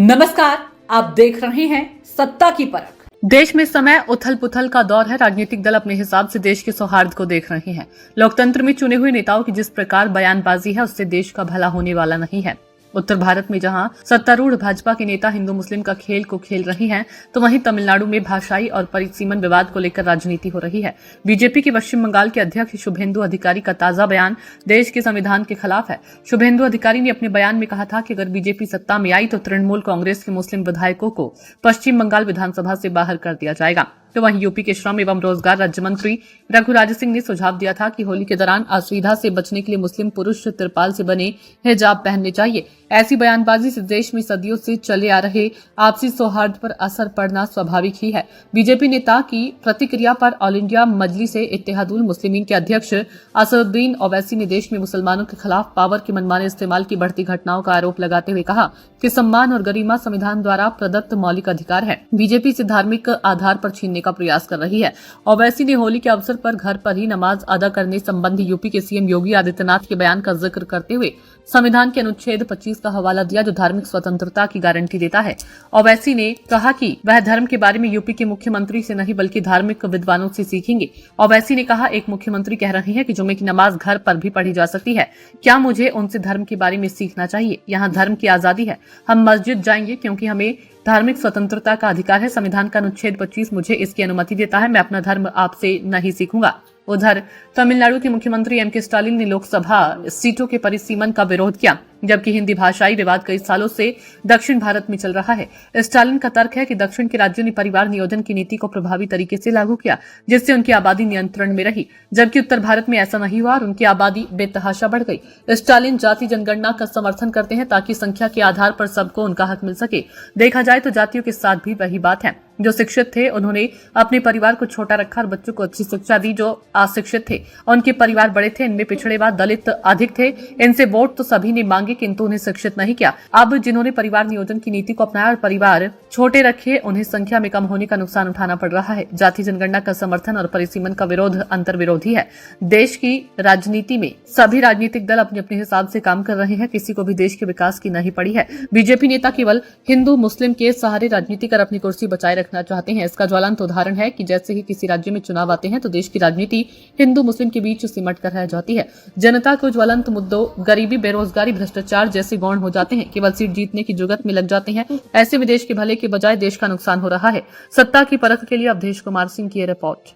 नमस्कार, आप देख रहे हैं सत्ता की परख। देश में इस समय उथल पुथल का दौर है। राजनीतिक दल अपने हिसाब से देश के सौहार्द को देख रहे हैं। लोकतंत्र में चुने हुए नेताओं की जिस प्रकार बयानबाजी है, उससे देश का भला होने वाला नहीं है। उत्तर भारत में जहां सत्तारूढ़ भाजपा के नेता हिंदू मुस्लिम का खेल को खेल रहे हैं, तो वहीं तमिलनाडु में भाषाई और परिसीमन विवाद को लेकर राजनीति हो रही है। बीजेपी के पश्चिम बंगाल के अध्यक्ष शुभेंदु अधिकारी का ताजा बयान देश के संविधान के खिलाफ है। शुभेंदु अधिकारी ने अपने बयान में कहा था कि अगर बीजेपी सत्ता में आई तो तृणमूल कांग्रेस के मुस्लिम विधायकों को पश्चिम बंगाल विधानसभा से बाहर कर दिया जाएगा। तो वहीं यूपी के श्रम एवं रोजगार राज्य मंत्री रघुराज सिंह ने सुझाव दिया था कि होली के दौरान असुविधा से बचने के लिए मुस्लिम पुरुष तिरपाल से बने हिजाब पहनने चाहिए। ऐसी बयानबाजी से देश में सदियों से चले आ रहे आपसी सौहार्द पर असर पड़ना स्वाभाविक ही है। बीजेपी नेता की प्रतिक्रिया पर ऑल इंडिया मजलिस इत्तेहादुल मुस्लिमीन के अध्यक्ष असदुद्दीन ओवैसी ने देश में मुसलमानों के खिलाफ पावर के मनमाने इस्तेमाल की बढ़ती घटनाओं का आरोप लगाते हुए कहा कि सम्मान और गरिमा संविधान द्वारा प्रदत्त मौलिक अधिकार है। बीजेपी से धार्मिक आधार पर छीनने का प्रयास कर रही है। ओवैसी ने होली के अवसर पर घर पर ही नमाज अदा करने संबंधी यूपी के सीएम योगी आदित्यनाथ के बयान का जिक्र करते हुए संविधान के अनुच्छेद 25 का हवाला दिया, जो धार्मिक स्वतंत्रता की गारंटी देता है। ओवैसी ने कहा कि वह धर्म के बारे में यूपी के मुख्यमंत्री से नहीं बल्कि धार्मिक विद्वानों से सीखेंगे। ओवैसी ने कहा, एक मुख्यमंत्री कह रहे हैं कि जुमे की नमाज घर पर भी पढ़ी जा सकती है। क्या मुझे उनसे धर्म के बारे में सीखना चाहिए? यहाँ धर्म की आजादी है। हम मस्जिद जाएंगे क्योंकि हमें धार्मिक स्वतंत्रता का अधिकार है। संविधान का अनुच्छेद 25 मुझे इसकी अनुमति देता है। मैं अपना धर्म आपसे नहीं सीखूंगा। उधर तमिलनाडु के मुख्यमंत्री एम के स्टालिन ने लोकसभा सीटों के परिसीमन का विरोध किया, जबकि हिंदी भाषाई विवाद कई सालों से दक्षिण भारत में चल रहा है। स्टालिन का तर्क है कि दक्षिण के राज्यों ने परिवार नियोजन की नीति को प्रभावी तरीके से लागू किया, जिससे उनकी आबादी नियंत्रण में रही, जबकि उत्तर भारत में ऐसा नहीं हुआ और उनकी आबादी बेतहाशा बढ़ गई। स्टालिन जाति जनगणना का समर्थन करते हैं ताकि संख्या के आधार पर सबको उनका हक मिल सके। देखा जाए तो जातियों के साथ भी वही बात है। जो शिक्षित थे उन्होंने अपने परिवार को छोटा रखा और बच्चों को अच्छी शिक्षा दी। जो अशिक्षित थे उनके परिवार बड़े थे, इनमें पिछड़े व दलित अधिक थे। इनसे वोट तो सभी ने मांगे किंतु उन्हें शिक्षित नहीं किया। अब जिन्होंने परिवार नियोजन की नीति को अपनाया और परिवार छोटे रखे, उन्हें संख्या में कम होने का नुकसान उठाना पड़ रहा है। जाति जनगणना का समर्थन और परिसीमन का विरोध अंतर विरोधी है। देश की राजनीति में सभी राजनीतिक दल अपने अपने हिसाब से काम कर रहे हैं। किसी को भी देश के विकास की नहीं पड़ी है। बीजेपी नेता केवल हिंदू मुस्लिम के सहारे राजनीति कर अपनी कुर्सी बचाए रखना चाहते हैं। इसका ज्वलंत उदाहरण है कि जैसे ही किसी राज्य में चुनाव आते हैं तो देश की राजनीति हिंदू मुस्लिम के बीच सिमट कर रह जाती है। जनता को ज्वलंत मुद्दों गरीबी, बेरोजगारी, भ्रष्टाचार जैसे गौण हो जाते हैं। केवल सीट जीतने की जुगत में लग जाते हैं। ऐसे में देश के भले के बजाय देश का नुकसान हो रहा है। सत्ता की परख के लिए अवधेश कुमार सिंह की रिपोर्ट।